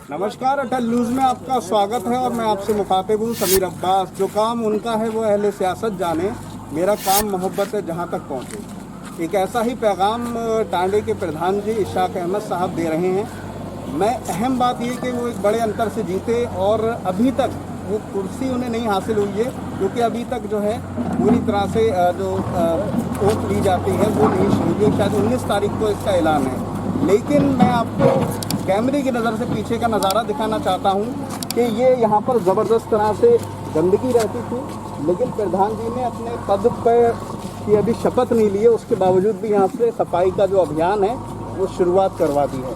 नमस्कार, अटल न्यूज़ में आपका स्वागत है और मैं आपसे मुखातिब हूँ समीर अब्बास। जो काम उनका है वो अहले सियासत जाने, मेरा काम मोहब्बत है जहाँ तक पहुँचे। एक ऐसा ही पैगाम टांडे के प्रधान जी इशाक अहमद साहब दे रहे हैं। मैं अहम बात ये कि वो एक बड़े अंतर से जीते और अभी तक वो कुर्सी उन्हें नहीं हासिल हुई है, क्योंकि अभी तक जो है पूरी तरह से जो वोट ली जाती है वो नहीं शुरू हुई है। शायद 19 तारीख को इसका ऐलान है। लेकिन मैं आपको कैमरे की नज़र से पीछे का नज़ारा दिखाना चाहता हूँ कि ये यहाँ पर ज़बरदस्त तरह से गंदगी रहती थी, लेकिन प्रधान जी ने अपने पद पर की अभी शपथ नहीं ली है, उसके बावजूद भी यहाँ से सफाई का जो अभियान है वो शुरुआत करवा दी है,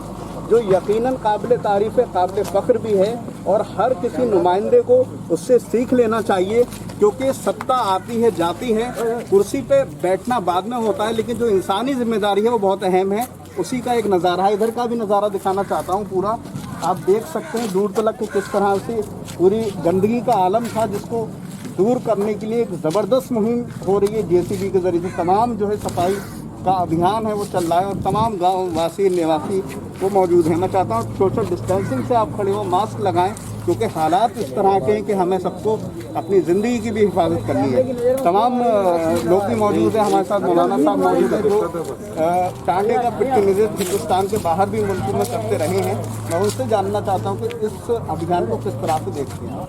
जो यकीनन काबिल तारीफ़ है, काबिल फ़ख्र भी है। और हर किसी नुमाइंदे को उससे सीख लेना चाहिए, क्योंकि सत्ता आती है जाती है, कुर्सी पे बैठना बाद में होता है, लेकिन जो इंसानी जिम्मेदारी है वो बहुत अहम है। उसी का एक नज़ारा है, इधर का भी नज़ारा दिखाना चाहता हूँ। पूरा आप देख सकते हैं दूर तक किस तरह से पूरी गंदगी का आलम था, जिसको दूर करने के लिए एक ज़बरदस्त मुहिम हो रही है जेसीबी के ज़रिए से। तमाम जो है सफाई का अभियान है वो चल रहा है और तमाम गाँव वासी निवासी वो मौजूद हैं। मैं चाहता हूँ सोशल डिस्टेंसिंग से आप खड़े हो, मास्क लगाएं, क्योंकि हालात इस तरह के हैं कि हमें सबको अपनी ज़िंदगी की भी हिफाजत करनी है। तमाम लोग भी मौजूद हैं हमारे साथ। मौलाना साहब मौजूद हैं जो टांडे का प्रतिनिधित्व हिंदुस्तान के बाहर भी मुल्क में करते रहे हैं। मैं उनसे जानना चाहता हूँ कि इस अभियान को किस तरह से देखते हैं।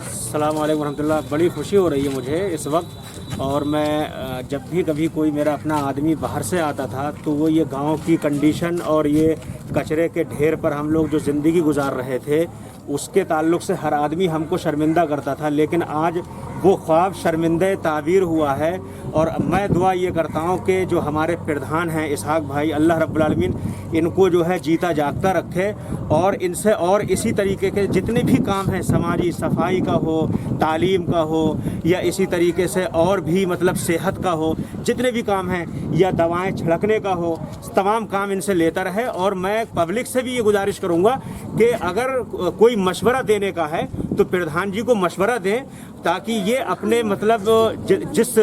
अस्सलाम वालेकुम रहमतुल्लाह। बड़ी खुशी हो रही है मुझे इस वक्त, और मैं जब भी कभी कोई मेरा अपना आदमी बाहर से आता था तो वो ये गांव की कंडीशन और ये कचरे के ढेर पर हम लोग जो ज़िंदगी गुजार रहे थे उसके ताल्लुक़ से हर आदमी हमको शर्मिंदा करता था, लेकिन आज वो ख्वाब शर्मिंदे ताबीर हुआ है। और मैं दुआ ये करता हूँ कि जो हमारे प्रधान हैं इसहाक भाई, अल्लाह रब्बुल आलमीन इनको जो है जीता जागता रखे और इनसे और इसी तरीके के जितने भी काम हैं, समाजी सफाई का हो, तालीम का हो, या इसी तरीके से और भी मतलब सेहत का हो, जितने भी काम हैं, या दवाएं छिड़कने का हो, तमाम काम इनसे लेता रहे। और मैं पब्लिक से भी ये गुजारिश करूँगा कि अगर कोई मशवरा देने का है तो प्रधान जी को मशवरा दें, ताकि ये अपने मतलब जिस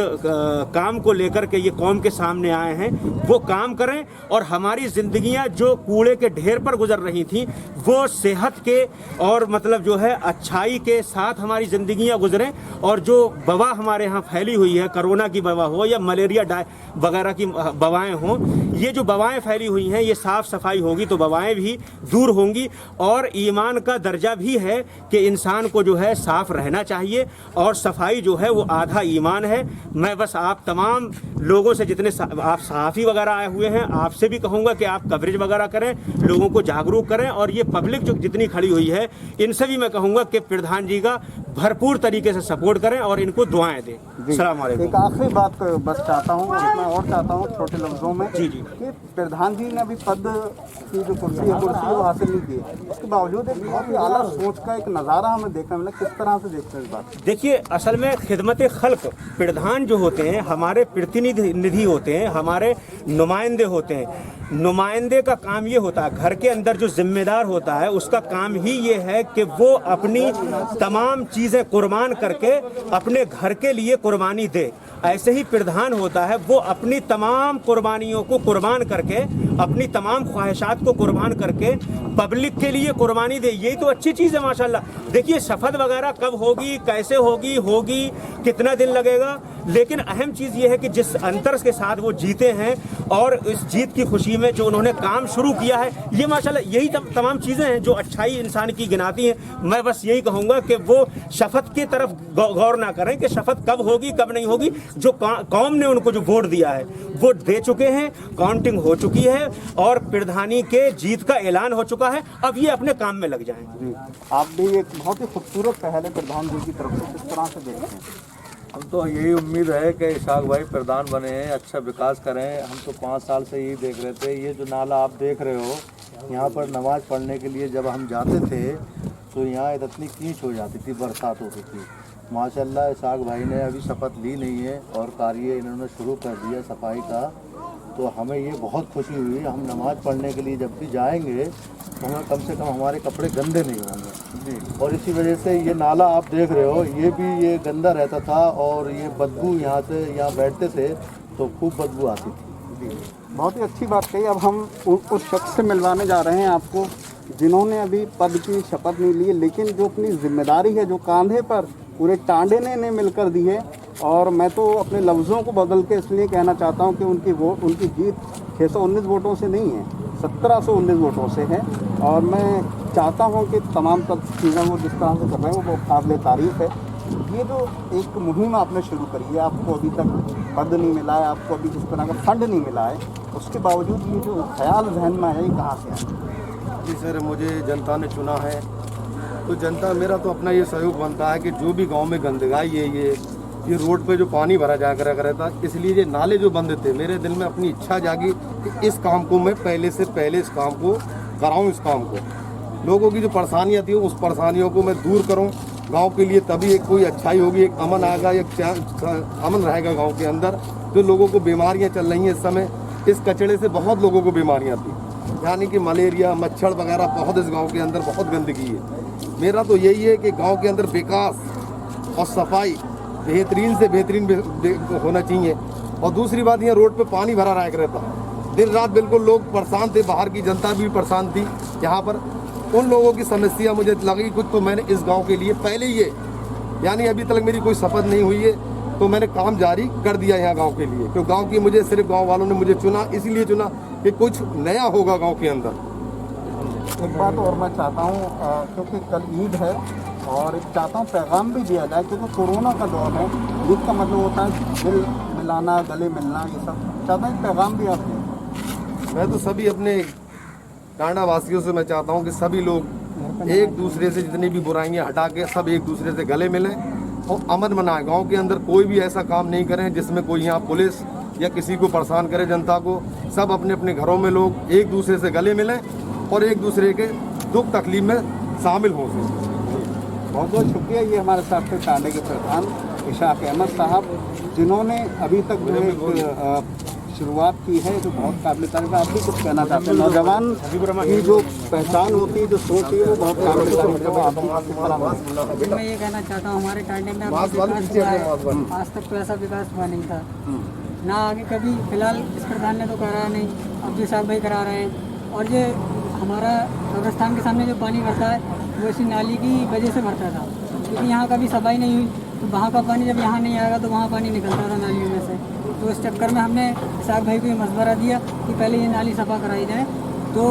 काम को लेकर के ये कौम के सामने आए हैं वो काम करें, और हमारी ज़िंदगियां जो कूड़े के ढेर पर गुजर रही थी वो सेहत के और मतलब जो है अच्छाई के साथ हमारी ज़िंदगियां गुजरें। और जो वबा हमारे यहाँ फैली हुई है, कोरोना की वबा हो या मलेरिया वगैरह की वबाएँ हों, ये जो वबाएँ फैली हुई हैं ये साफ़ सफाई होगी तो वबाएँ भी दूर होंगी। और ईमान का दर्जा भी है कि इंसान को जो है साफ़ रहना चाहिए, और सफाई जो है वो आधा ईमान है। मैं बस आप तमाम लोगों से, जितने आप सहाफ़ी वगैरह आए हुए हैं, आपसे भी कहूँगा कि आप कवरेज वगैरह करें, लोगों को जागरूक करें, और ये पब्लिक जो जितनी खड़ी हुई है इनसे भी मैं कहूँगा कि प्रधान जी का भरपूर तरीके से सपोर्ट करें और इनको दुआएं दें। अस्सलाम वालेकुम। एक आखिरी बात बस चाहता हूँ, मैं और चाहता हूँ छोटे लफ्ज़ों में जी कि प्रधान जी ने अभी पद की जो कुर्सी है वो हासिल नहीं की, उसके बावजूद एक बहुत ही आला सोच का एक नज़ारा हमें देखने मिला। किस तरह से देखते हैं इस बात? देखिए, असल में खिदमत खल्क प्रधान जो होते हैं हमारे प्रतिनिधि होते हैं, हमारे नुमाइंदे होते हैं। नुमाइंदे का काम ये होता है, घर के अंदर जो जिम्मेदार होता है उसका काम ही ये है कि वो अपनी तमाम चीज़ें कुर्बान करके अपने घर के लिए कुर्बानी दे। ऐसे ही प्रधान होता है, वो अपनी तमाम कुर्बानियों को कुर्बान करके, अपनी तमाम ख्वाहिशात को कुर्बान करके पब्लिक के लिए कुर्बानी दे। यही तो अच्छी चीज़ है माशाल्लाह। देखिए, शपथ वगैरह कब होगी, कैसे होगी, कितना दिन लगेगा, लेकिन अहम चीज़ ये है कि जिस अंतर के साथ वो जीते हैं और इस जीत की खुशी में जो उन्होंने काम शुरू किया है, ये माशाल्लाह यही तमाम चीज़ें हैं जो अच्छाई इंसान की गिनाती हैं। मैं बस यही कहूँगा कि वो शपथ की तरफ गौर ना करें कि शपथ कब होगी कब नहीं होगी। जो कौम ने उनको जो वोट दिया है वो दे चुके हैं, काउंटिंग हो चुकी है और प्रधानी के जीत का ऐलान हो चुका है। अब ये अपने काम में लग जाएं। जी, आप भी एक बहुत ही खूबसूरत पहले प्रधान जी की तरफ से किस तरह से देखते हैं? हम तो यही उम्मीद है कि इशाक भाई प्रधान बने हैं, अच्छा विकास करें। हम तो 5 साल से यही देख रहे थे। ये जो नाला आप देख रहे हो, यहाँ पर नमाज़ पढ़ने के लिए जब हम जाते थे तो यहाँ इतनी कीच हो जाती थी, बरसात होती थी। माशाल्लाह इशाक भाई ने अभी शपथ ली नहीं है और कार्य इन्होंने शुरू कर दिया सफाई का, तो हमें ये बहुत खुशी हुई। हम नमाज़ पढ़ने के लिए जब भी जाएंगे तो हमें कम से कम हमारे कपड़े गंदे नहीं होंगे जी। और इसी वजह से ये नाला आप देख रहे हो, ये गंदा रहता था और ये बदबू यहाँ बैठते थे तो खूब बदबू आती थी जी। बहुत ही अच्छी बात कही। अब हम उस शख्स से मिलवाने जा रहे हैं आपको जिन्होंने अभी पद की शपथ नहीं ली, लेकिन जो अपनी जिम्मेदारी है जो कांधे पर पूरे टांडे ने मिलकर दी है। और मैं तो अपने लफ्ज़ों को बदल के इसलिए कहना चाहता हूं कि उनकी जीत 619 वोटों से नहीं है, 1719 वोटों से है। और मैं चाहता हूं कि तमाम चीज़ें वो जिस तरह से कर रहे हैं वो काबिल तारीफ़ है। ये जो एक मुहिम आपने शुरू करी है, आपको अभी तक पद नहीं मिला है, आपको अभी किस तरह का फंड नहीं मिला है, उसके बावजूद ये जो ख्याल जहन में है ये कहाँ से आया? जी सर, मुझे जनता ने चुना है तो जनता मेरा तो अपना ये सहयोग बनता है कि जो भी गांव में गंदगाई है, ये रोड पे जो पानी भरा जा कर रहता, इसलिए ये नाले जो बंद थे, मेरे दिल में अपनी इच्छा जागी कि इस काम को मैं पहले से पहले इस काम को कराऊं। इस काम को लोगों की जो परेशानियाँ थी उस परेशानियों को मैं दूर करूं गांव के लिए, तभी एक कोई अच्छाई होगी, एक अमन आएगा, एक अमन रहेगा गांव के अंदर। जो लोगों को बीमारियां चल रही हैं इस समय, इस कचड़े से बहुत लोगों को बीमारियां थी, यानी कि मलेरिया, मच्छर वगैरह बहुत इस गांव के अंदर बहुत गंदगी है। मेरा तो यही है कि गांव के अंदर विकास और सफाई बेहतरीन से बेहतरीन होना चाहिए। और दूसरी बात, यहाँ रोड पे पानी भरा रहा रहता, दिन रात बिल्कुल लोग परेशान थे, बाहर की जनता भी परेशान थी। यहाँ पर उन लोगों की समस्या मुझे लगी कुछ, तो मैंने इस गांव के लिए पहले ही यानी अभी तक मेरी कोई शपथ नहीं हुई है तो मैंने काम जारी कर दिया यहाँ गांव के लिए, क्योंकि गांव की मुझे सिर्फ गांव वालों ने मुझे चुना, इसलिए चुना कि कुछ नया होगा गांव के अंदर। एक बात और मैं चाहता हूँ, क्योंकि कल ईद है और चाहता हूँ पैगाम भी दिया जाए, क्योंकि कोरोना का दौर है। ईद का मतलब होता है दिल मिलाना, गले मिलना, ये सब चाहता हूँ पैगाम भी आप दें। मैं तो सभी अपने टांडा वासियों से मैं चाहता हूँ कि सभी लोग एक दूसरे से जितनी भी बुराइयां हटा के सब एक दूसरे से गले मिलें और अमन मनाएं। गांव के अंदर कोई भी ऐसा काम नहीं करें जिसमें कोई यहाँ पुलिस या किसी को परेशान करे जनता को। सब अपने अपने घरों में लोग एक दूसरे से गले मिलें और एक दूसरे के दुख तकलीफ में शामिल हों। बहुत बहुत शुक्रिया। ये हमारे साथ थे टांडे के प्रधान इशाक अहमद साहब, जिन्होंने अभी तक जो एक शुरुआत की है जो बहुत काबिल तारीफ है। आप भी कुछ कहना चाहते हैं? नौजवान की जो पहचान होती है, जो सोच है, वो बहुत काबिल तारीफ है। मैं ये कहना चाहता हूँ, हमारे टांडे में विकास हुआ है, आज तक तो ऐसा विकास हुआ नहीं था ना आगे कभी। फिलहाल इस प्रधान ने तो कराया नहीं, अब जो साहब भाई करा रहे हैं। और ये हमारा कब्रिस्तान के सामने जो पानी भरता है वो इसी नाली की वजह से भरता था, क्योंकि यहाँ कभी सफाई नहीं हुई, तो वहाँ का पानी जब यहाँ नहीं आएगा तो वहाँ पानी निकलता था नालियों में से। तो इस चक्कर में हमने साहब भाई को ये मशवरा दिया कि पहले ये नाली सफ़ा कराई जाए, तो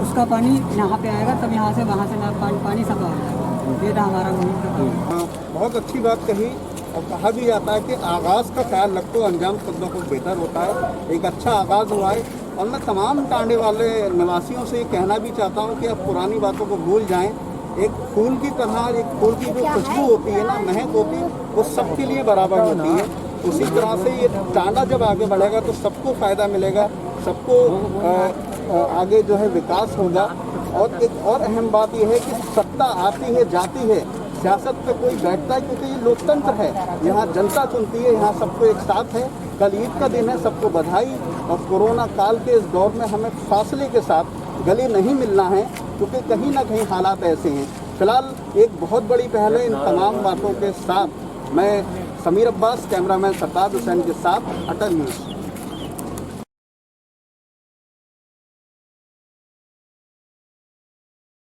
उसका पानी यहाँ पे आएगा, तब यहाँ से वहाँ से पानी सफ़ा हो जाएगा। ये था हमारा मुहिम का काम। बहुत अच्छी बात कही। और कहा भी जाता है कि आगाज़ का ख्याल रखो, अंजाम कदों को बेहतर होता है। एक अच्छा आगाज़ हुआ है और मैं तमाम टांडे वाले निवासियों से कहना भी चाहता हूँ कि अब पुरानी बातों को भूल जाएं। एक फूल की तरह, एक फूल की जो खुशबू होती है ना, महक होती है, वो सबके लिए बराबर होती है। उसी तरह से ये टांडा जब आगे बढ़ेगा तो सबको फ़ायदा मिलेगा, सबको आगे जो है विकास होगा। और एक और अहम बात यह है कि सत्ता आती है जाती है, सियासत पे कोई बैठता है, क्योंकि ये लोकतंत्र है, यहाँ जनता चुनती है, यहाँ सबको एक साथ है। कल ईद का दिन है, सबको बधाई। और कोरोना काल के इस दौर में हमें फासले के साथ गले नहीं मिलना है, क्योंकि कहीं ना कहीं हालात ऐसे हैं। फिलहाल एक बहुत बड़ी पहल है। इन तमाम बातों के साथ मैं समीर अब्बास, कैमरामैन सरताज हुसैन के साथ, अटल न्यूज़।